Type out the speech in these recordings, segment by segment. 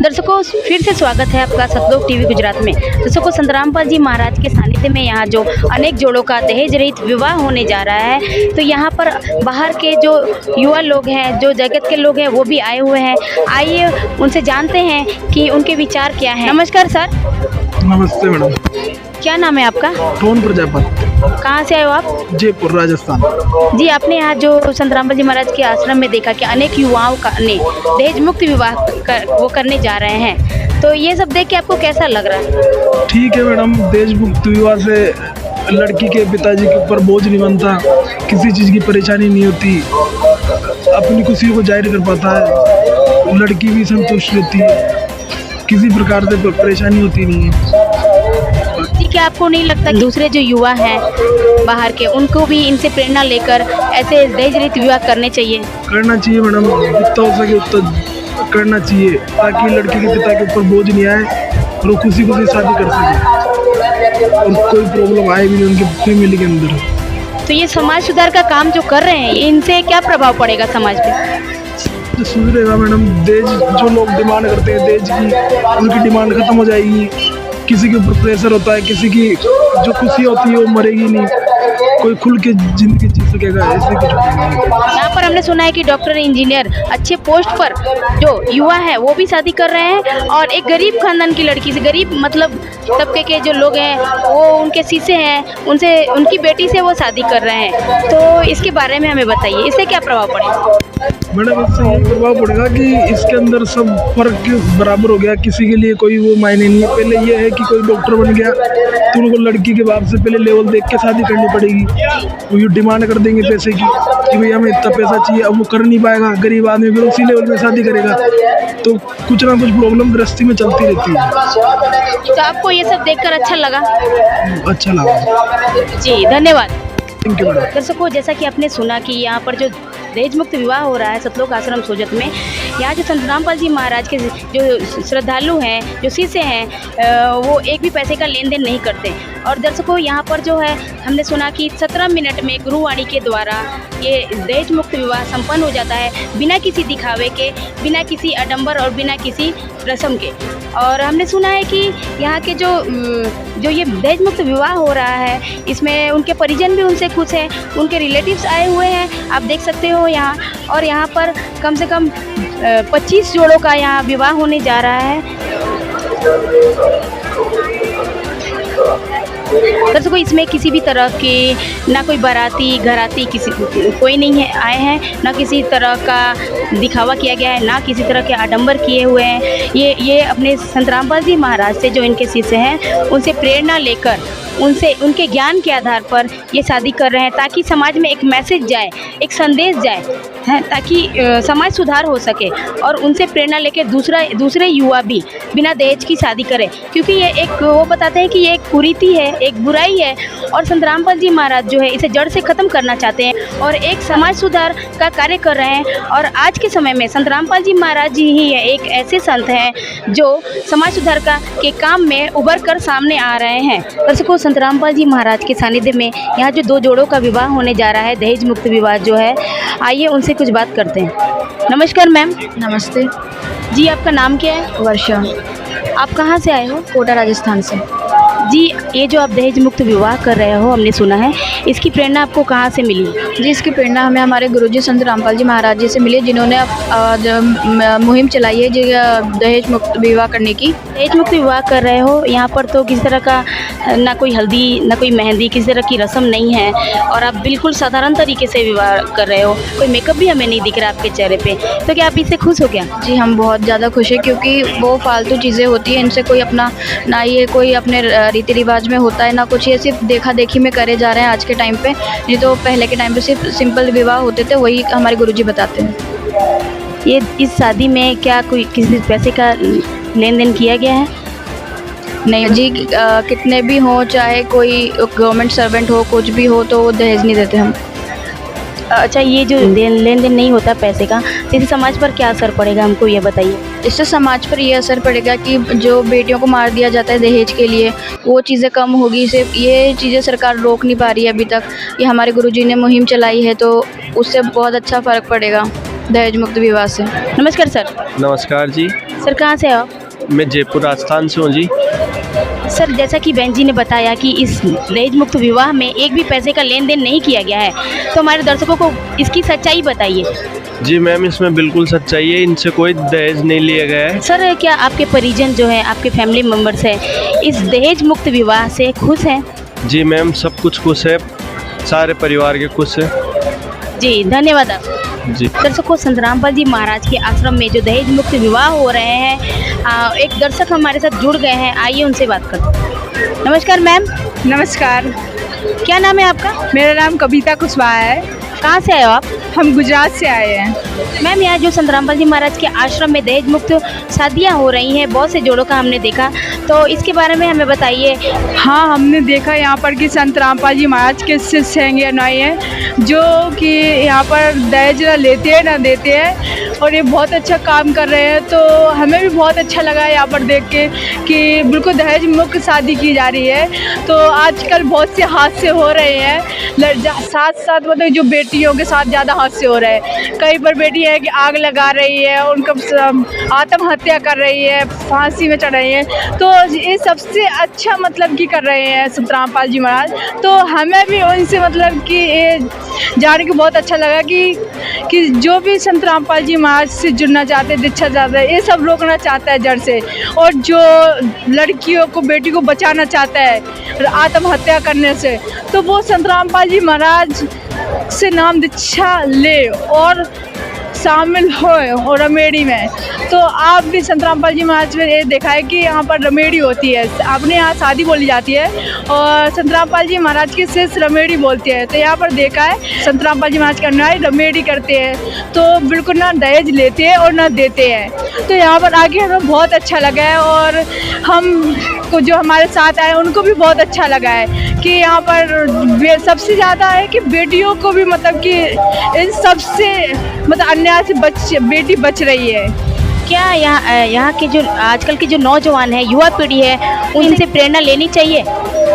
दर्शकों फिर से स्वागत है आपका सतलोक टीवी गुजरात में। दर्शकों संतरामपाल जी महाराज के सानिध्य में यहाँ जो अनेक जोड़ों का दहेज रहित विवाह होने जा रहा है, तो यहाँ पर बाहर के जो युवा लोग हैं, जो जगत के लोग हैं, वो भी आए हुए हैं। आइए उनसे जानते हैं कि उनके विचार क्या हैं। नमस्कार सर। नमस्ते मैडम। क्या नाम है आपका? टोन प्रजापति। कहाँ से आए हो आप? जयपुर राजस्थान। जी, आपने यहाँ जो संतरामपाल जी महाराज के आश्रम में देखा कि अनेक युवाओं का ने दहेज मुक्त विवाह वो करने जा रहे हैं, तो ये सब देख के आपको कैसा लग रहा है? ठीक है मैडम, दहेज मुक्त विवाह से लड़की के पिताजी के ऊपर बोझ नहीं बनता, किसी चीज़ की परेशानी नहीं होती, अपनी खुशी को जाहिर कर पाता है, लड़की भी संतुष्ट रहती है, किसी प्रकार से परेशानी होती नहीं है। जी, क्या आपको नहीं लगता कि दूसरे जो युवा हैं बाहर के, उनको भी इनसे प्रेरणा लेकर ऐसे दहेज रहित विवाह करने चाहिए? करना चाहिए मैडम, जितना हो सके उतना करना चाहिए, ताकि लड़की के पिता के ऊपर बोझ नहीं आए और वो खुशी खुशी शादी कर सके और कोई प्रॉब्लम आए भी नहीं उनके फैमिली के अंदर। तो ये समाज सुधार का काम जो कर रहे हैं, इनसे क्या प्रभाव पड़ेगा समाज पे? सुधरेगा मैडम। दहेज जो लोग डिमांड करते हैं दहेज की, उनकी डिमांड खत्म हो जाएगी। किसी के ऊपर प्रेशर होता है, किसी की जो खुशी होती है वो मरेगी नहीं, कोई खुल के जिंदगी जी सकेगा, ऐसे कुछ नहीं। यहाँ पर हमने सुना है कि डॉक्टर, इंजीनियर, अच्छे पोस्ट पर जो युवा है वो भी शादी कर रहे हैं, और एक गरीब खानदान की लड़की से, गरीब मतलब तबके के जो लोग हैं वो उनके शिष्य हैं, उनसे उनकी बेटी से वो शादी कर रहे हैं। तो इसके बारे में हमें बताइए, इससे क्या प्रभाव पड़ेगा? मैडम, इससे ये प्रभाव पड़ेगा कि इसके अंदर सब फर्क बराबर हो गया, किसी के लिए कोई वो मायने नहीं है। पहले ये है कि कोई डॉक्टर बन गया तो उनको लड़की के बाप से पहले लेवल देख के शादी करनी पड़ेगी, वो ये डिमांड कर देंगे पैसे की कि भैया हमें इतना पैसा चाहिए, अब वो कर नहीं पाएगा, गरीब आदमी फिर उसी लेवल में शादी करेगा, तो कुछ ना कुछ प्रॉब्लम गृहस्थी में चलती रहती है। तो आपको ये सब देखकर अच्छा लगा? अच्छा लगा जी, धन्यवाद। Thank you madam. दर्शकों, जैसा कि आपने सुना कि यहाँ पर जो दहेज मुक्त विवाह हो रहा है सतलोक आश्रम सोजत में, यहाँ जो संतरामपाल जी महाराज के जो श्रद्धालु हैं, जो शिष्य हैं, वो एक भी पैसे का लेन देन नहीं करते। और दर्शकों, यहाँ पर जो है हमने सुना कि 17 मिनट में गुरुवाणी के द्वारा ये दहेज मुक्त विवाह संपन्न हो जाता है, बिना किसी दिखावे के, बिना किसी आडंबर और बिना किसी रस्म के। और हमने सुना है कि यहाँ के जो ये दहेज मुक्त विवाह हो रहा है, इसमें उनके परिजन भी उनसे खुश हैं, उनके रिलेटिव्स आए हुए हैं, आप देख सकते हो यहाँ। और यहाँ पर कम से कम 25 जोड़ों का यहाँ विवाह होने जा रहा है। दर्शकों, इसमें किसी भी तरह के ना कोई बाराती घराती कोई नहीं है आए हैं, ना किसी तरह का दिखावा किया गया है, ना किसी तरह के आडंबर किए हुए हैं। ये अपने संतरामपाल जी महाराज से, जो इनके शिष्य हैं, उनसे प्रेरणा लेकर, उनसे उनके ज्ञान के आधार पर ये शादी कर रहे हैं, ताकि समाज में एक मैसेज जाए, एक संदेश जाए, है, ताकि समाज सुधार हो सके और उनसे प्रेरणा लेकर दूसरे युवा भी बिना दहेज की शादी करें। क्योंकि ये एक वो बताते हैं कि ये एक कुरीति है, एक बुराई है, और संतरामपाल जी महाराज जो है इसे जड़ से ख़त्म करना चाहते हैं और एक समाज सुधार का कार्य कर रहे हैं। और आज के समय में संतरामपाल जी महाराज जी ही है एक ऐसे संत हैं जो समाज सुधार के काम में उभर कर सामने आ रहे हैं। दर्शकों, संतरामपाल जी महाराज के सानिध्य में यहाँ जो दो जोड़ों का विवाह होने जा रहा है, दहेज मुक्त विवाह जो है, आइए उनसे कुछ बात करते हैं। नमस्कार मैम। नमस्ते जी, आपका नाम क्या है? वर्षा। आप कहाँ से आए हो? कोटा राजस्थान से। जी, ये जो आप दहेज मुक्त विवाह कर रहे हो, हमने सुना है, इसकी प्रेरणा आपको कहाँ से मिली? जी, इसकी प्रेरणा हमें हमारे गुरुजी संतरामपाल जी महाराज जी से मिली, जिन्होंने मुहिम चलाई है दहेज मुक्त विवाह करने की। दहेज मुक्त विवाह कर रहे हो, यहाँ पर तो किसी तरह का ना कोई हल्दी, ना कोई मेहंदी, किसी तरह की रस्म नहीं है, और आप बिल्कुल साधारण तरीके से विवाह कर रहे हो, कोई मेकअप भी हमें नहीं दिख रहा आपके चेहरे पे, तो क्या आप इससे खुश हो क्या? जी, हम बहुत ज़्यादा खुश हैं, क्योंकि वो फालतू चीज़ें होती हैं, इनसे कोई अपना ना ये कोई अपने रीति रिवाज में होता है, ना कुछ, ये सिर्फ देखा देखी में करे जा रहे हैं आज के टाइम पे। नहीं तो पहले के टाइम पे सिर्फ सिंपल विवाह होते थे, वही हमारे गुरुजी बताते हैं। ये इस शादी में क्या कोई किसी पैसे का लेन देन किया गया है? नहीं जी, कितने भी हो, चाहे कोई गवर्नमेंट सर्वेंट हो, कुछ भी हो, तो वो दहेज नहीं देते हम। अच्छा, ये जो लेन देन नहीं होता पैसे का, तो इससे समाज पर क्या असर पड़ेगा, हमको ये बताइए। इससे समाज पर ये असर पड़ेगा कि जो बेटियों को मार दिया जाता है दहेज के लिए, वो चीज़ें कम होगी। सिर्फ ये चीज़ें सरकार रोक नहीं पा रही है अभी तक। ये हमारे गुरुजी ने मुहिम चलाई है, तो उससे बहुत अच्छा फ़र्क पड़ेगा। दहेज मुक्त विवाह से। नमस्कार सर। नमस्कार जी, सर कहाँ से हो? मैं जयपुर राजस्थान से हूँ जी। सर जैसा कि बहन जी ने बताया कि इस दहेज मुक्त विवाह में एक भी पैसे का लेन देन नहीं किया गया है, तो हमारे दर्शकों को इसकी सच्चाई बताइए। जी मैम, इसमें बिल्कुल सच्चाई है, इनसे कोई दहेज नहीं लिया गया है। सर क्या आपके परिजन जो है, आपके फैमिली मेम्बर्स है, इस दहेज मुक्त विवाह से खुश हैं? जी मैम, सब कुछ खुश है, सारे परिवार के खुश है। जी धन्यवाद आप। जी दर्शकों, संत रामपाल जी महाराज के आश्रम में जो दहेज मुक्त विवाह हो रहे हैं, एक दर्शक हमारे साथ जुड़ गए हैं, आइए उनसे बात करते हैं। नमस्कार मैम। नमस्कार, क्या नाम है आपका? मेरा नाम कविता कुशवाहा है। कहाँ से आए हो आप? हम गुजरात से आए हैं। मैम यहाँ जो संत रामपाल जी महाराज के आश्रम में दहेज मुक्त शादियाँ हो रही हैं, बहुत से जोड़ों का हमने देखा, तो इसके बारे में हमें बताइए। हाँ, हमने देखा यहाँ पर कि संत रामपाल जी महाराज के शिष्य हैं या नहीं हैं, जो कि यहाँ पर दहेज ना लेते हैं ना देते हैं, और ये बहुत अच्छा काम कर रहे हैं। तो हमें भी बहुत अच्छा लगा यहाँ पर देख के कि बिल्कुल दहेज मुक्त शादी की जा रही है। तो आजकल बहुत से हादसे हो रहे हैं, साथ साथ मतलब जो बेटियों के साथ ज़्यादा हादसे हो रहे हैं। कई बार बेटी है कि आग लगा रही है, उनका आत्महत्या कर रही है, फांसी में चढ़ रही है। तो ये सबसे अच्छा मतलब कि कर रहे हैं संत रामपाल जी महाराज। तो हमें भी उनसे मतलब कि ये जान के बहुत अच्छा लगा कि जो भी संत रामपाल जी महाराज से जुड़ना चाहते हैं, दीक्षा चाहते हैं, ये सब रोकना चाहता है जड़ से, और जो लड़कियों को, बेटी को बचाना चाहता है आत्महत्या करने से, तो वो संत रामपाल जी महाराज से नाम दीक्षा ले और शामिल होए और रमेड़ी में। तो आप भी संत रामपाल जी महाराज में ये देखा है कि यहाँ पर रमेड़ी होती है, अपने यहाँ शादी बोली जाती है, और संत रामपाल जी महाराज के शिष्य रमेड़ी बोलते हैं। तो यहाँ पर देखा है संत रामपाल जी महाराज का अनुयायी रमेड़ी करते हैं, तो बिल्कुल ना दहेज लेते हैं और ना देते हैं। तो यहाँ पर आके हमें बहुत अच्छा लगा है, और हम को जो हमारे साथ आए उनको भी बहुत अच्छा लगा है कि यहाँ पर सबसे ज़्यादा है कि बेटियों को भी मतलब कि इन सबसे मतलब अन्याय से बेटी बच रही है। क्या यहाँ के जो आजकल के जो नौजवान है, युवा पीढ़ी है, उनसे प्रेरणा लेनी चाहिए?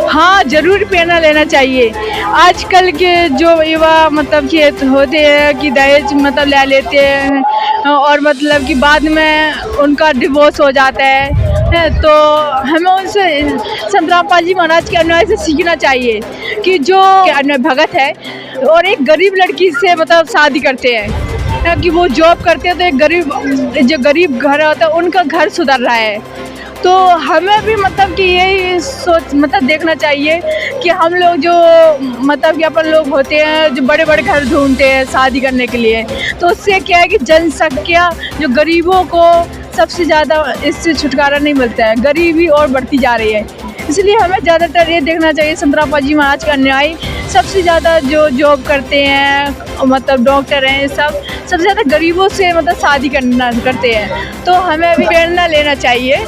हाँ, ज़रूर प्रेरणा लेना चाहिए। आजकल के जो युवा मतलब कि होते हैं कि दहेज मतलब ले लेते हैं, और मतलब कि बाद में उनका डिवोर्स हो जाता है। तो हमें उनसे संत रामपाल जी महाराज के अनुयायी से सीखना चाहिए कि जो अन्य भगत है और एक गरीब लड़की से मतलब शादी करते हैं, कि वो जॉब करते हैं, तो एक जो गरीब घर होता है उनका घर सुधर रहा है। तो हमें भी मतलब कि यही सोच मतलब देखना चाहिए कि हम लोग जो मतलब कि अपन लोग होते हैं जो बड़े बड़े घर ढूंढते हैं शादी करने के लिए, तो उससे क्या है कि जनसंख्या जो गरीबों को सबसे ज़्यादा इससे छुटकारा नहीं मिलता है, गरीबी और बढ़ती जा रही है। इसलिए हमें ज़्यादातर ये देखना चाहिए संत रामपाल जी महाराज का अनुयायी सबसे ज़्यादा जो जॉब करते हैं, मतलब डॉक्टर हैं, सबसे ज़्यादा गरीबों से मतलब शादी करते हैं। तो हमें भी प्रेरणा लेना चाहिए।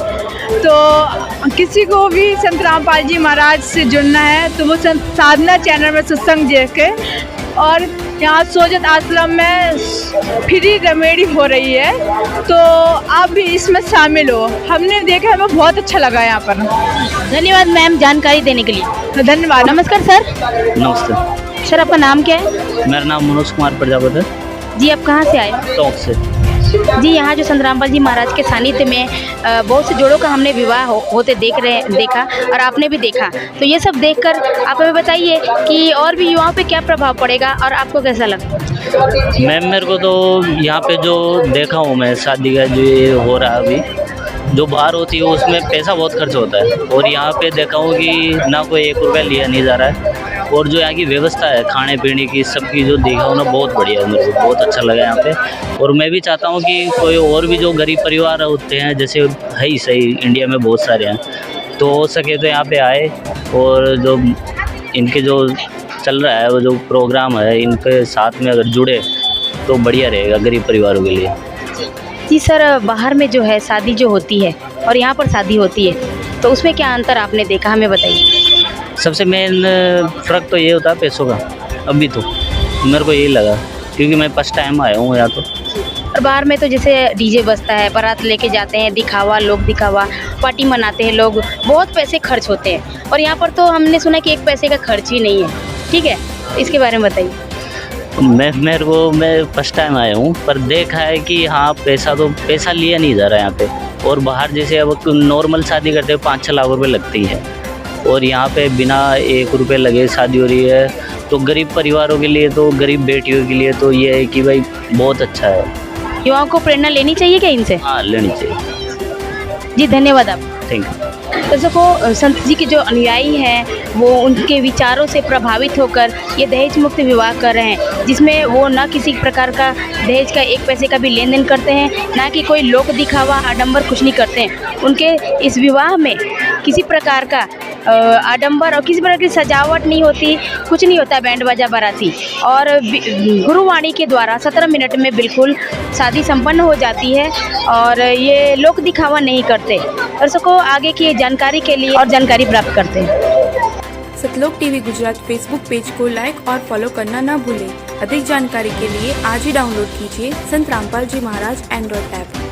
तो किसी को भी संत रामपाल जी महाराज से जुड़ना है तो वो साधना चैनल में सत्संग देख के, और यहाँ सोजत आश्रम में फ्री रमेड़ी हो रही है, तो आप भी इसमें शामिल हो। हमने देखा, हमें बहुत अच्छा लगा यहाँ पर। धन्यवाद मैम जानकारी देने के लिए। धन्यवाद। नमस्कार सर। नमस्ते, सर आपका नाम क्या है? मेरा नाम मनोज कुमार प्रजापति है, जी आप कहाँ से आए? टोंक से। जी यहाँ जो संत रामपाल जी महाराज के सानिध्य में बहुत से जोड़ों का हमने विवाह होते देखा, और आपने भी देखा, तो ये सब देखकर आप हमें बताइए कि और भी युवाओं पे क्या प्रभाव पड़ेगा और आपको कैसा लगा? मैम मेरे को तो यहाँ पे जो देखा हूँ मैं, शादी का जो ये हो रहा है अभी, जो बाहर होती है उसमें पैसा बहुत खर्च होता है, और यहाँ पे देखा हूँ कि ना कोई 1 रुपया लिया नहीं जा रहा है, और जो यहाँ की व्यवस्था है खाने पीने की सबकी जो देखा हूँ ना, बहुत बढ़िया है, मेरे को बहुत अच्छा लगा यहाँ पे। और मैं भी चाहता हूँ कि कोई और भी जो गरीब परिवार होते हैं, जैसे है ही सही इंडिया में बहुत सारे हैं, तो हो सके तो यहाँ पे आए, और जो इनके जो चल रहा है वो जो प्रोग्राम है, इनके साथ में अगर जुड़े तो बढ़िया रहेगा गरीब परिवारों के लिए। जी सर, बाहर में जो है शादी जो होती है और यहाँ पर शादी होती है, तो उसमें क्या अंतर आपने देखा, हमें बताइए। सबसे मेन फ़र्क तो ये होता है पैसों का, अभी तो मेरे को यही लगा, क्योंकि मैं फर्स्ट टाइम आया हूँ यहाँ। तो और बाहर में तो जैसे डीजे बजता है, बारात लेके जाते हैं, लोग दिखावा पार्टी मनाते हैं लोग, बहुत पैसे खर्च होते हैं, और यहाँ पर तो हमने सुना कि 1 पैसे का खर्च ही नहीं है। ठीक है, इसके बारे में बताइए। मैं फर्स्ट टाइम आया हूँ, पर देखा है कि हाँ पैसा लिया नहीं जा रहा है यहाँ पे। और बाहर जैसे अब नॉर्मल शादी करते हैं 5-6 लाख रुपए लगती है, और यहाँ पे बिना 1 रुपए लगे शादी हो रही है। तो गरीब परिवारों के लिए, तो गरीब बेटियों के लिए तो ये है कि भाई बहुत अच्छा है। युवाओं को प्रेरणा लेनी चाहिए क्या इनसे? हाँ, लेनी चाहिए। जी धन्यवाद आप। Thank you. दर्शकों, संत जी के जो अनुयायी हैं वो उनके विचारों से प्रभावित होकर ये दहेज मुक्त विवाह कर रहे हैं, जिसमें वो ना किसी प्रकार का दहेज का 1 पैसे का भी लेन देन करते हैं, ना कि कोई लोक दिखावा आडंबर कुछ नहीं करते हैं। उनके इस विवाह में किसी प्रकार का आडंबर और किसी प्रकार की सजावट नहीं होती, कुछ नहीं होता बैंड बाजा बाराती, और गुरुवाणी के द्वारा 17 मिनट में बिल्कुल शादी संपन्न हो जाती है और ये लोक दिखावा नहीं करते। दर्शकों, आगे की जानकारी के लिए और जानकारी प्राप्त करते हैं। सतलोक टीवी गुजरात फेसबुक पेज को लाइक और फॉलो करना न भूलें। अधिक जानकारी के लिए आज ही डाउनलोड कीजिए संत रामपाल जी महाराज एंड्रॉइड ऐप।